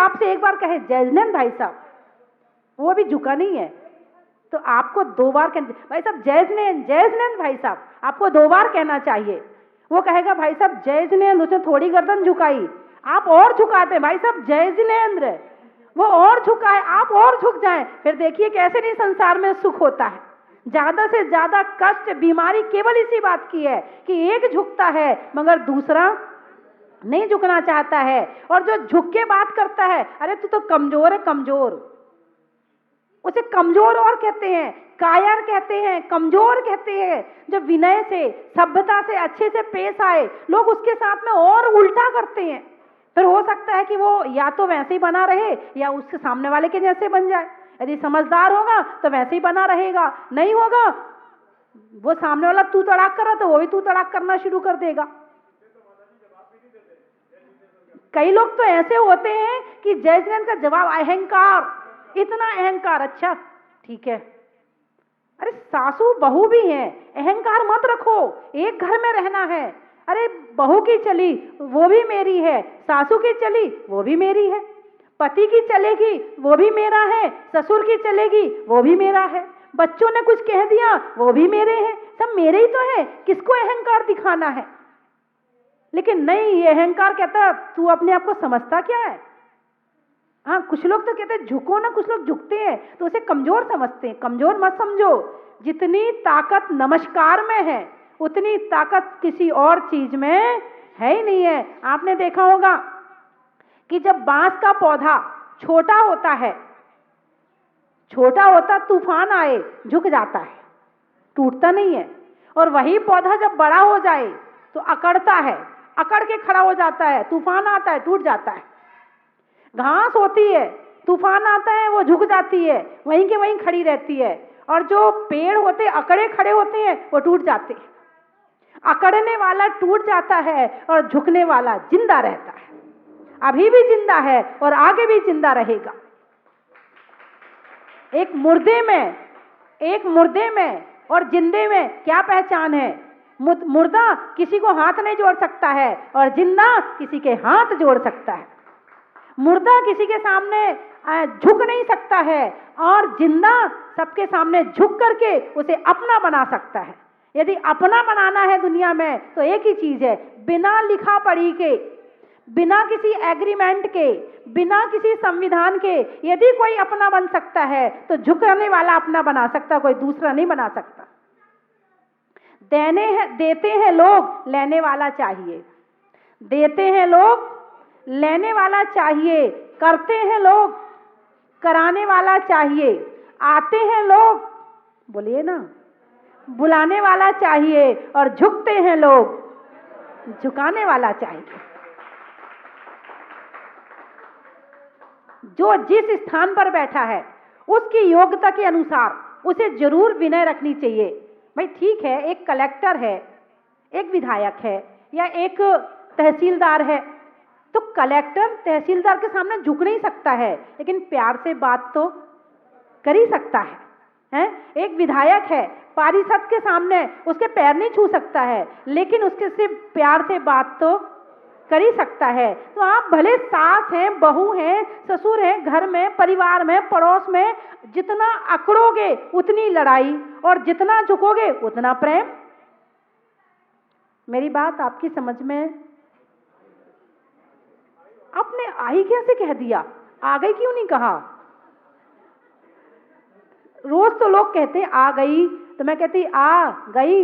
आपसे एक बार कहे जय जिनेंद्र भाई साहब, वो अभी झुका नहीं है, तो आपको 2 बार कहना, भाई साहब जय जिनेंद्र भाई साहब, आपको 2 बार कहना चाहिए। वो कहेगा भाई साहब जय जिनेंद्र, उसने थोड़ी गर्दन झुकाई, आप और झुकाते हैं, भाई साहब जय जिनेंद्र, वो और झुकाए, आप और झुक जाएं, फिर देखिए कैसे नहीं संसार में सुख होता है। ज्यादा से ज्यादा कष्ट, बीमारी केवल इसी बात की है कि एक झुकता है मगर दूसरा नहीं झुकना चाहता है। और जो झुक के बात करता है, अरे तू तो कमजोर है, कमजोर, उसे कमजोर और कहते हैं, कायर कहते हैं, कमजोर कहते हैं। जो विनय से, सभ्यता से, अच्छे से पेश आए, लोग उसके साथ में और उल्टा करते हैं। फिर हो सकता है कि वो या तो वैसे ही बना रहे या उसके सामने वाले के जैसे बन जाए। यदि समझदार होगा तो वैसे ही बना रहेगा, नहीं होगा वो सामने वाला तू तड़ाक कर रहा तो वो भी तू तड़ाक करना शुरू कर देगा। कई लोग तो ऐसे होते हैं कि जय जिनेंद्र का जवाब अहंकार, इतना अहंकार, अच्छा ठीक है, अरे सासू बहू भी है, अहंकार मत रखो, एक घर में रहना है। अरे बहू की चली वो भी मेरी है, सासू की चली वो भी मेरी है, पति की चलेगी वो भी मेरा है, ससुर की चलेगी वो भी मेरा है, बच्चों ने कुछ कह दिया वो भी मेरे हैं, सब मेरे ही तो है, किसको अहंकार दिखाना है। लेकिन नहीं, ये अहंकार कहता तू अपने आप को समझता क्या है। हाँ, कुछ लोग तो कहते हैं झुको ना, कुछ लोग झुकते हैं तो उसे कमजोर समझते हैं। कमजोर मत समझो, जितनी ताकत नमस्कार में है उतनी ताकत किसी और चीज में है ही नहीं है। आपने देखा होगा कि जब बांस का पौधा छोटा होता है, छोटा होता, तूफान आए झुक जाता है, टूटता नहीं है। और वही पौधा जब बड़ा हो जाए तो अकड़ता है, अकड़ के खड़ा हो जाता है, तूफान आता है टूट जाता है। घास होती है, तूफान आता है वो झुक जाती है, वहीं के वहीं खड़ी रहती है। और जो पेड़ होते अकड़े खड़े होते हैं वो टूट जाते हैं। अकड़ने वाला टूट जाता है और झुकने वाला जिंदा रहता है, अभी भी जिंदा है और आगे भी जिंदा रहेगा। एक मुर्दे में और जिंदे में क्या पहचान है। मुर्दा किसी को हाथ नहीं जोड़ सकता है और जिंदा किसी के हाथ जोड़ सकता है। मुर्दा किसी के सामने झुक नहीं सकता है और जिंदा सबके सामने झुक करके उसे अपना बना सकता है। यदि अपना बनाना है दुनिया में तो एक ही चीज है, बिना लिखा पढ़ी के, बिना किसी एग्रीमेंट के, बिना किसी संविधान के यदि कोई अपना बन सकता है तो झुकने वाला अपना बना सकता, कोई दूसरा नहीं बना सकता। देते हैं लोग, लेने वाला चाहिए। देते हैं लोग, लेने वाला चाहिए। करते हैं लोग, कराने वाला चाहिए। आते हैं लोग, बोलिए ना, बुलाने वाला चाहिए। और झुकते हैं लोग, झुकाने वाला चाहिए। जो जिस स्थान पर बैठा है उसकी योग्यता के अनुसार उसे जरूर विनय रखनी चाहिए। भाई ठीक है, एक कलेक्टर है, एक विधायक है या एक तहसीलदार है, तो कलेक्टर तहसीलदार के सामने झुक नहीं सकता है, लेकिन प्यार से बात तो कर ही सकता है, हैं? एक विधायक है, पारिषद के सामने उसके पैर नहीं छू सकता है, लेकिन उसके से प्यार से बात तो कर ही सकता है। तो आप भले सास हैं, बहू हैं, ससुर हैं, घर में, परिवार में, पड़ोस में, जितना अकड़ोगे उतनी लड़ाई और जितना झुकोगे उतना प्रेम। मेरी बात आपकी समझ में? आपने आई कैसे कह दिया, आ गई क्यों नहीं कहा? रोज तो लोग कहते हैं आ गई, तो मैं कहती आ गई।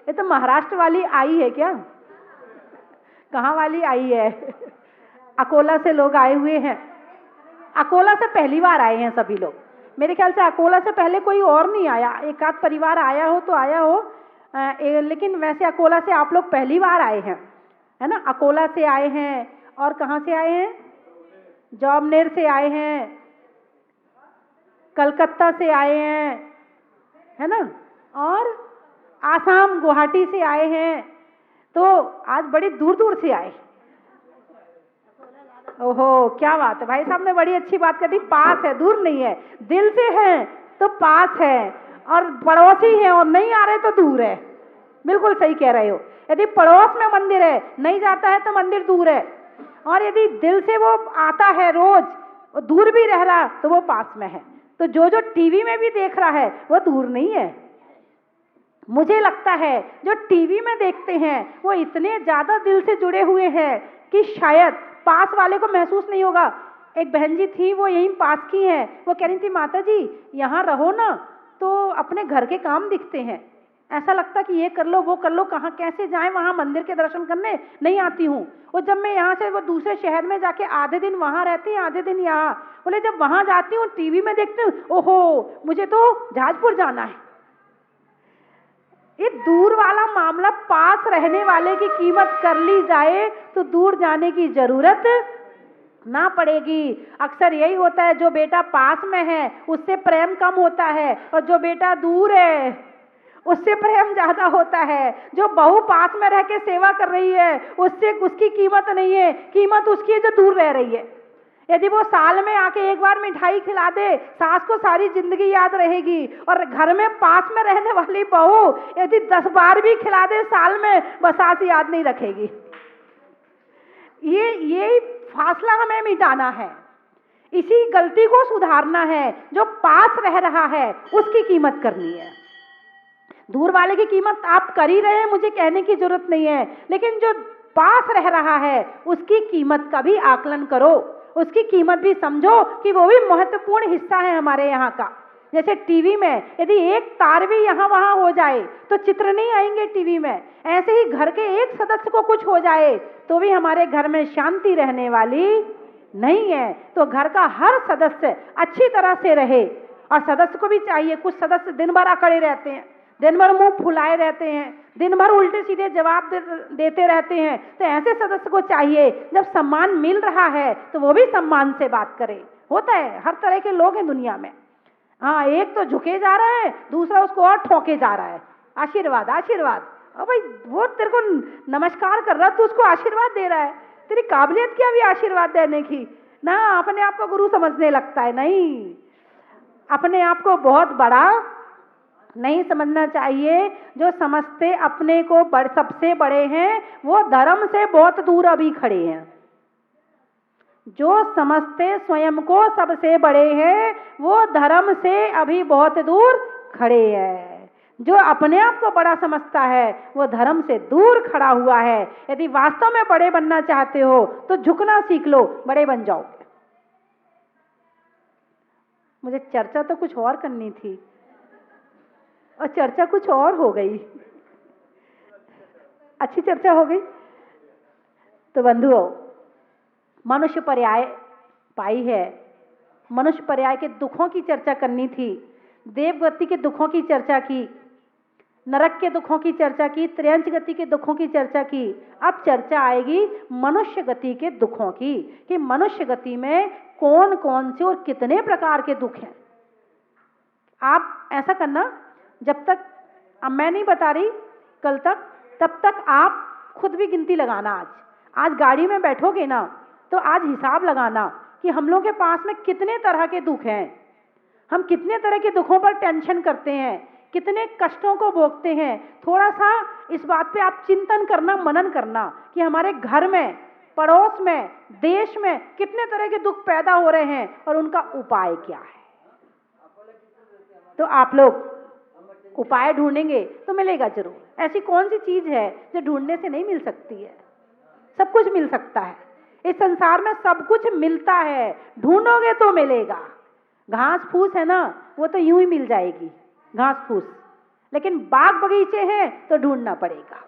ये तो महाराष्ट्र वाली आई है क्या? कहाँ वाली आई है? अकोला से लोग आए हुए हैं। अकोला से पहली बार आए हैं सभी लोग। मेरे ख्याल से अकोला से पहले कोई और नहीं आया, एक आध परिवार आया हो तो आया हो, लेकिन वैसे अकोला से आप लोग पहली बार आए हैं, है ना? अकोला से आए हैं और कहाँ से आए हैं? जौबनेर से आए हैं, कलकत्ता से आए हैं, है ना? और आसाम, गुवाहाटी से आए हैं। तो आज बड़ी दूर दूर से आए। ओहो, क्या बात है, भाई साहब ने बड़ी अच्छी बात कर दी। पास है, दूर नहीं है। दिल से है तो पास है, और पड़ोसी है और नहीं आ रहे तो दूर है। बिल्कुल सही कह रहे हो। यदि पड़ोस में मंदिर है, नहीं जाता है तो मंदिर दूर है, और यदि दिल से वो आता है रोज, वो दूर भी रह रहा तो वो पास में है। तो जो जो टीवी में भी देख रहा है वो दूर नहीं है। मुझे लगता है जो टीवी में देखते हैं वो इतने ज्यादा दिल से जुड़े हुए हैं कि शायद पास वाले को महसूस नहीं होगा। एक बहन जी थी, वो यहीं पास की हैं, वो कह रही थी माता जी यहाँ रहो ना तो अपने घर के काम दिखते हैं, ऐसा लगता कि ये कर लो वो कर लो, कहाँ कैसे जाएं वहाँ मंदिर के दर्शन करने, नहीं आती हूँ। और जब मैं यहाँ से वो दूसरे शहर में जाके आधे दिन वहाँ रहती हैं आधे दिन यहाँ, बोले जब वहाँ जाती हूँ टीवी में देखती हूँ, ओहो मुझे तो जहाजपुर जाना है। ये दूर वाला मामला, पास रहने वाले की कीमत कर ली जाए तो दूर जाने की जरूरत ना पड़ेगी। अक्सर यही होता है, जो बेटा पास में है उससे प्रेम कम होता है, और जो बेटा दूर है उससे प्रेम ज्यादा होता है। जो बहू पास में रह के सेवा कर रही है उससे उसकी कीमत नहीं है, कीमत उसकी है जो दूर रह रही है। यदि वो साल में आके एक बार मिठाई खिला दे, सास को सारी जिंदगी याद रहेगी, और घर में पास में रहने वाली बहू यदि 10 बार भी खिला दे साल में, बस सास याद नहीं रखेगी। ये फासला हमें मिटाना है, इसी गलती को सुधारना है। जो पास रह रहा है उसकी कीमत करनी है, दूर वाले की कीमत आप कर ही रहे हैं, मुझे कहने की जरूरत नहीं है, लेकिन जो पास रह रहा है उसकी कीमत का भी आकलन करो, उसकी कीमत भी समझो कि वो भी महत्वपूर्ण हिस्सा है हमारे यहाँ का। जैसे टीवी में यदि एक तार भी यहाँ वहाँ हो जाए तो चित्र नहीं आएंगे टीवी में, ऐसे ही घर के एक सदस्य को कुछ हो जाए तो भी हमारे घर में शांति रहने वाली नहीं है। तो घर का हर सदस्य अच्छी तरह से रहे, और सदस्य को भी चाहिए, कुछ सदस्य दिन भर अकड़े रहते हैं, दिन भर मुंह फुलाए रहते हैं, दिन भर उल्टे सीधे जवाब देते रहते हैं। तो ऐसे सदस्य को चाहिए जब सम्मान मिल रहा है तो वो भी सम्मान से बात करे। होता है, हर तरह के लोग हैं दुनिया में। हाँ, एक तो झुके जा रहा है, दूसरा उसको और ठोके जा रहा है, आशीर्वाद आशीर्वाद। अब भाई वो तेरे को नमस्कार कर रहा, तू उसको आशीर्वाद दे रहा है, तेरी काबिलियत क्या भी आशीर्वाद देने की ना। अपने आप को गुरु समझने लगता है, नहीं, अपने आप को बहुत बड़ा नहीं समझना चाहिए। जो समझते अपने को सबसे बड़े हैं वो धर्म से बहुत दूर अभी खड़े हैं, जो समझते स्वयं को सबसे बड़े हैं वो धर्म से अभी बहुत दूर खड़े हैं। जो अपने आप को बड़ा समझता है वो धर्म से दूर खड़ा हुआ है। यदि वास्तव में बड़े बनना चाहते हो तो झुकना सीख लो, बड़े बन जाओगे। मुझे चर्चा तो कुछ और करनी थी और चर्चा कुछ और हो गई, अच्छी चर्चा हो गई। तो बंधुओं, मनुष्य पर्याय पाई है, मनुष्य पर्याय के दुखों की चर्चा करनी थी, देवगति के दुखों की चर्चा की, नरक के दुखों की चर्चा की, त्रयंच गति के दुखों की चर्चा की। अब चर्चा आएगी मनुष्य गति के दुखों की, कि मनुष्य गति में कौन कौन से और कितने प्रकार के दुख हैं। आप ऐसा करना, जब तक अब मैं नहीं बता रही कल तक, तब तक आप खुद भी गिनती लगाना। आज गाड़ी में बैठोगे ना तो आज हिसाब लगाना कि हम लोग के पास में कितने तरह के दुख हैं, हम कितने तरह के दुखों पर टेंशन करते हैं, कितने कष्टों को भोगते हैं। थोड़ा सा इस बात पे आप चिंतन करना, मनन करना कि हमारे घर में, पड़ोस में, देश में कितने तरह के दुख पैदा हो रहे हैं और उनका उपाय क्या है। तो आप लोग उपाय ढूंढेंगे तो मिलेगा जरूर। ऐसी कौन सी चीज है जो ढूंढने से नहीं मिल सकती है? सब कुछ मिल सकता है, इस संसार में सब कुछ मिलता है, ढूंढोगे तो मिलेगा। घास फूस है ना, वो तो यूं ही मिल जाएगी घास फूस, लेकिन बाग बगीचे हैं तो ढूंढना पड़ेगा,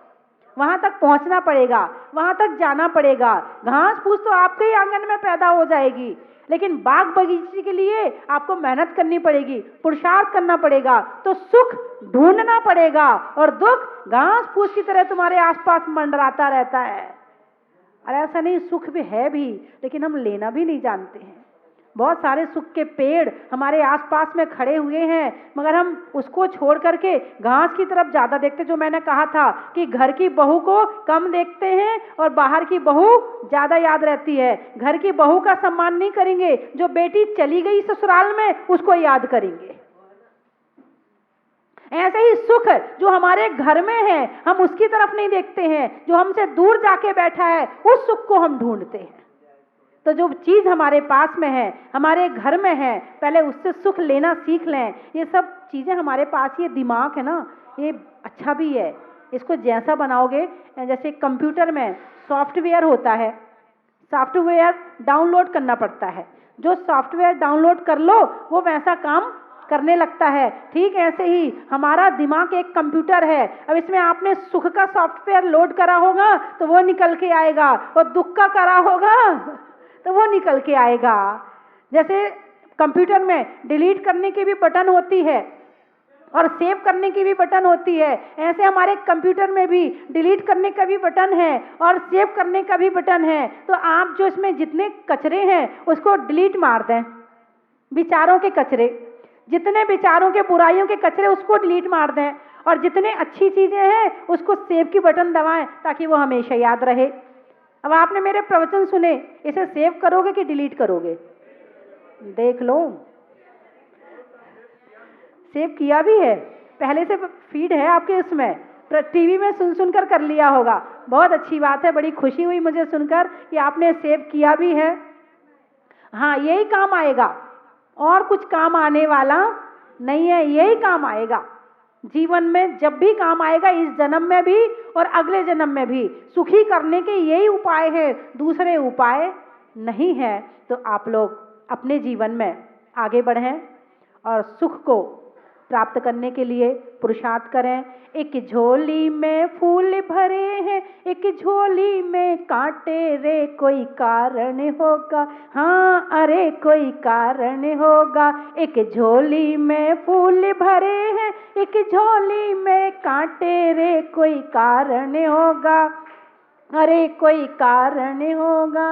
वहां तक पहुंचना पड़ेगा, वहां तक जाना पड़ेगा। घास फूस तो आपके ही आंगन में पैदा हो जाएगी, लेकिन बाग बगीचे के लिए आपको मेहनत करनी पड़ेगी, पुरुषार्थ करना पड़ेगा। तो सुख ढूंढना पड़ेगा और दुख घास फूस की तरह तुम्हारे आसपास मंडराता रहता है। और ऐसा नहीं, सुख भी है भी, लेकिन हम लेना भी नहीं जानते हैं। बहुत सारे सुख के पेड़ हमारे आसपास में खड़े हुए हैं, मगर हम उसको छोड़ करके घास की तरफ ज्यादा देखते। जो मैंने कहा था कि घर की बहू को कम देखते हैं और बाहर की बहू ज्यादा याद रहती है। घर की बहू का सम्मान नहीं करेंगे, जो बेटी चली गई ससुराल में उसको याद करेंगे। ऐसे ही सुख जो हमारे घर में है हम उसकी तरफ नहीं देखते हैं, जो हमसे दूर जाके बैठा है उस सुख को हम ढूंढते हैं। तो जो चीज हमारे पास में है, हमारे घर में है, पहले उससे सुख लेना सीख लें। ये सब चीजें हमारे पास, ये दिमाग है ना, ये अच्छा भी है। इसको जैसा बनाओगे, जैसे कंप्यूटर में सॉफ्टवेयर होता है, सॉफ्टवेयर डाउनलोड करना पड़ता है, जो सॉफ्टवेयर डाउनलोड कर लो वो वैसा काम करने लगता है। ठीक ऐसे ही हमारा दिमाग एक कंप्यूटर है। अब इसमें आपने सुख का सॉफ्टवेयर लोड करा होगा तो वो निकल के आएगा, और दुख का करा होगा तो वो निकल के आएगा। जैसे कंप्यूटर में डिलीट करने की भी बटन होती है और सेव करने की भी बटन होती है, ऐसे हमारे कंप्यूटर में भी डिलीट करने का भी बटन है और सेव करने का भी बटन है। तो आप जो इसमें जितने कचरे हैं उसको डिलीट मार दें, विचारों के कचरे, जितने विचारों के बुराइयों के कचरे उसको डिलीट मार दें, और जितने अच्छी चीजें हैं उसको सेव की बटन दबाएं ताकि वो हमेशा याद रहे। अब आपने मेरे प्रवचन सुने, इसे सेव करोगे कि डिलीट करोगे? देख लो, सेव किया भी है, पहले से फीड है आपके उसमें, टीवी में सुन सुनकर कर लिया होगा। बहुत अच्छी बात है, बड़ी खुशी हुई मुझे सुनकर कि आपने सेव किया भी है। हाँ, यही काम आएगा, और कुछ काम आने वाला नहीं है, यही काम आएगा जीवन में, जब भी काम आएगा, इस जन्म में भी और अगले जन्म में भी। सुखी करने के यही उपाय है, दूसरे उपाय नहीं है। तो आप लोग अपने जीवन में आगे बढ़ें और सुख को प्राप्त करने के लिए पुरुषार्थ करें। एक झोली में फूल भरे हैं, एक झोली में कांटे रे, कोई कारण होगा, हाँ अरे कोई कारण होगा। एक झोली में फूल भरे हैं, एक झोली में कांटे रे, कोई कारण होगा, अरे कोई कारण होगा।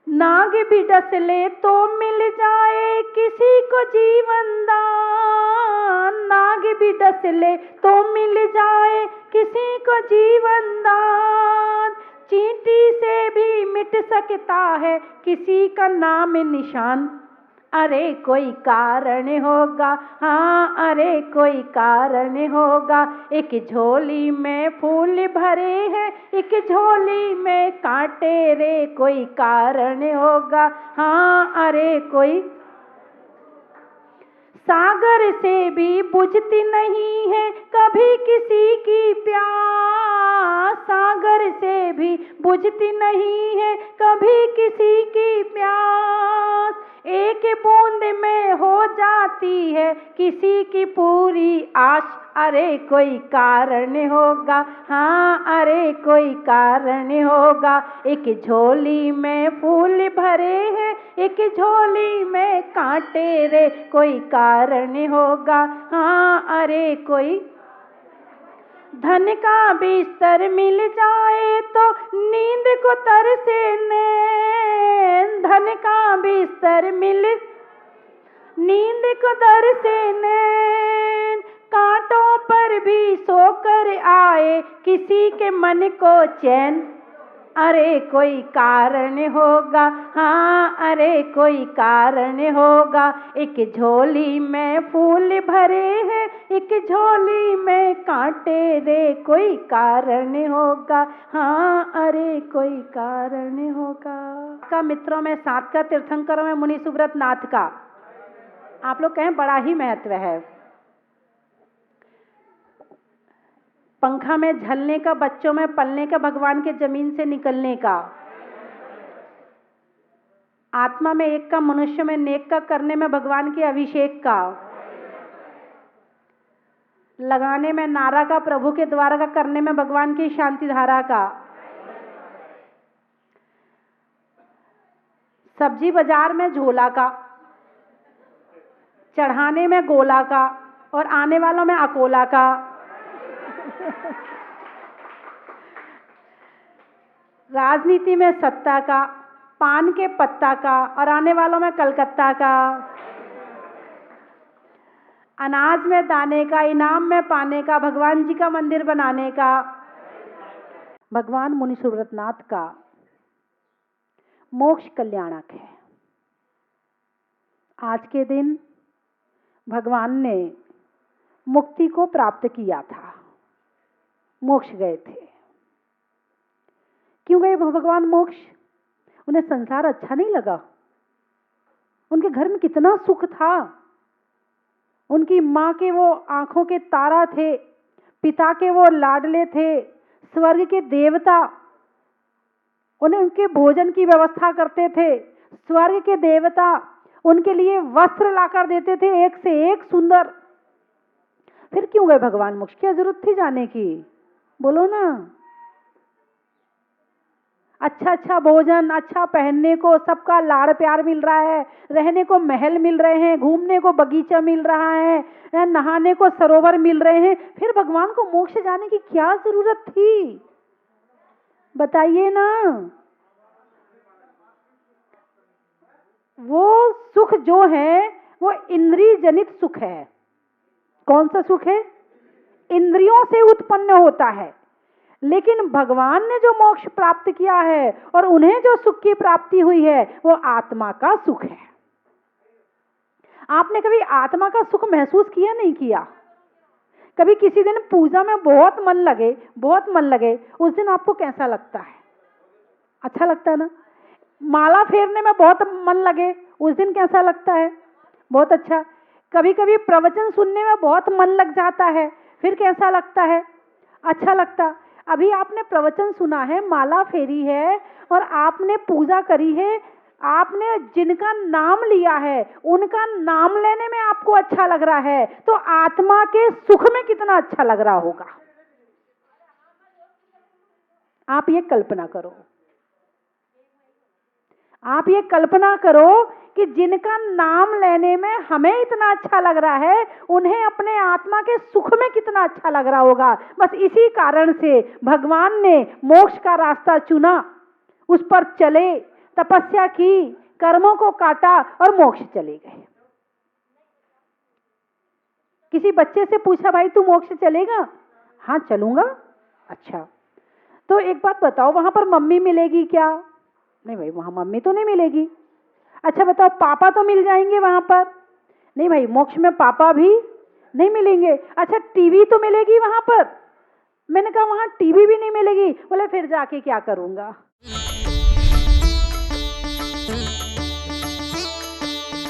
नाग भी डस ले तो मिल जाए किसी को जीवन दान, नाग भी डस ले तो मिल जाए किसी को जीवन दान। चींटी से भी मिट सकता है किसी का नाम निशान, अरे कोई कारण होगा, हाँ अरे कोई कारण होगा। एक झोली में फूल भरे हैं, एक झोली में कांटे रे, कोई कारण होगा, हाँ अरे कोई। सागर से भी बुझती नहीं है कभी किसी की प्यास, सागर से भी बुझती नहीं है कभी किसी की प्यास। एक बूंद में हो जाती है किसी की पूरी आश, अरे कोई कारण होगा, हाँ अरे कोई कारण होगा। एक झोली में फूल भरे हैं, एक झोली में कांटे रे, कोई कारण होगा, हाँ अरे कोई। धन का बिस्तर मिल जाए तो नींद को तरसे नैन, धन का बिस्तर मिल नींद को तरसे नैन। कांटों पर भी सोकर आए किसी के मन को चैन, अरे कोई कारण होगा, हाँ अरे कोई कारण होगा। एक झोली में फूल भरे हैं, एक झोली में कांटे रे, कोई कारण होगा, हाँ अरे कोई कारण होगा। का मित्रों में, सात का तीर्थंकरों में मुनि सुब्रत नाथ का आप लोग कहें बड़ा ही महत्व है। पंखा में झलने का, बच्चों में पलने का, भगवान के जमीन से निकलने का, आत्मा में एक का, मनुष्य में नेक का करने में भगवान के अभिषेक का, लगाने में नारा का, प्रभु के द्वारा का करने में भगवान की शांति धारा का, सब्जी बाजार में झोला का, चढ़ाने में गोला का और आने वालों में अकोला का, राजनीति में सत्ता का, पान के पत्ता का और आने वालों में कलकत्ता का, अनाज में दाने का, इनाम में पाने का, भगवान जी का मंदिर बनाने का। भगवान मुनि सुब्रत नाथ का मोक्ष कल्याणक है। आज के दिन भगवान ने मुक्ति को प्राप्त किया था, मोक्ष गए थे। क्यों गए भगवान मोक्ष? उन्हें संसार अच्छा नहीं लगा। उनके घर में कितना सुख था। उनकी माँ के वो आंखों के तारा थे, पिता के वो लाडले थे, स्वर्ग के देवता उन्हें उनके भोजन की व्यवस्था करते थे। स्वर्ग के देवता उनके लिए वस्त्र लाकर देते थे, एक से एक सुंदर। फिर क्यों गए भगवान मोक्ष? क्या जरूरत थी जाने की? बोलो ना। अच्छा अच्छा भोजन, अच्छा पहनने को, सबका लाड़ प्यार मिल रहा है, रहने को महल मिल रहे हैं, घूमने को बगीचा मिल रहा है, नहाने को सरोवर मिल रहे हैं। फिर भगवान को मोक्ष जाने की क्या जरूरत थी? बताइए ना। वो सुख जो है वो इंद्रिय जनित सुख है। कौन सा सुख है? इंद्रियों से उत्पन्न होता है। लेकिन भगवान ने जो मोक्ष प्राप्त किया है और उन्हें जो सुख की प्राप्ति हुई है वो आत्मा का सुख है। आपने कभी आत्मा का सुख महसूस किया नहीं किया? कभी किसी दिन पूजा में बहुत मन लगे, उस दिन आपको कैसा लगता है? अच्छा लगता है ना। माला फेरने में बहुत मन लगे, उस दिन कैसा लगता है? बहुत अच्छा। कभी कभी प्रवचन सुनने में बहुत मन लग जाता है, फिर कैसा लगता है? अच्छा लगता। अभी आपने प्रवचन सुना है, माला फेरी है और आपने पूजा करी है, आपने जिनका नाम लिया है उनका नाम लेने में आपको अच्छा लग रहा है, तो आत्मा के सुख में कितना अच्छा लग रहा होगा। आप ये कल्पना करो। आप ये कल्पना करो कि जिनका नाम लेने में हमें इतना अच्छा लग रहा है, उन्हें अपने आत्मा के सुख में कितना अच्छा लग रहा होगा। बस इसी कारण से भगवान ने मोक्ष का रास्ता चुना, उस पर चले, तपस्या की, कर्मों को काटा और मोक्ष चले गए। किसी बच्चे से पूछा, भाई तू मोक्ष चलेगा? हाँ चलूंगा। अच्छा, तो एक बात बताओ, वहां पर मम्मी मिलेगी क्या? नहीं भाई, वहां मम्मी तो नहीं मिलेगी। अच्छा बताओ, पापा तो मिल जाएंगे वहां पर? नहीं भाई, मोक्ष में पापा भी नहीं मिलेंगे। अच्छा, टीवी तो मिलेगी वहां पर? मैंने कहा वहां टीवी भी नहीं मिलेगी। बोले फिर जाके क्या करूंगा?